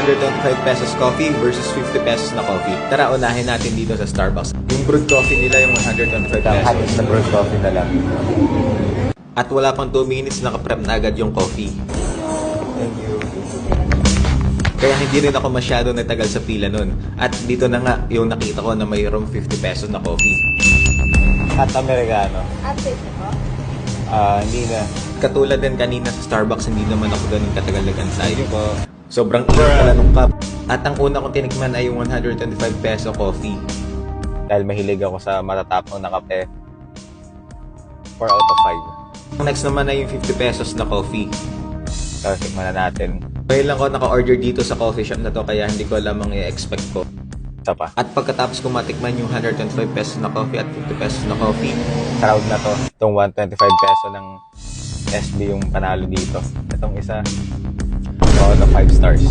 125 pesos coffee versus 50 pesos na coffee. Tara, unahin natin dito sa Starbucks. Yung brewed coffee nila yung 125 pesos. Halos na brewed coffee na lang. At wala pang 2 minutes, nakaprep na agad yung coffee. Thank you. Kaya hindi rin ako masyado natagal sa pila nun. At dito na nga yung nakita ko na mayroong 50 pesos na coffee. At Americano. Hindi na. Katulad din kanina sa Starbucks, hindi naman ako ganun katagal nag-antay. Hindi po. Sobrang init pala nung cup. At ang una kong tinikman ay yung 125 peso coffee. Dahil mahilig ako sa matatapang na kape. 4 out of 5. Ang next naman ay yung 50 pesos na coffee. So, tikman na natin. Ngayon lang ako naka-order dito sa coffee shop na to, kaya hindi ko alam ang i-expect ko. Isa pa. At pagkatapos ko matikman yung 125 pesos na coffee at 50 pesos na coffee, Crowd na to. Itong 125 peso ng SB yung panalo dito. Itong isa, 4 out of 5 stars.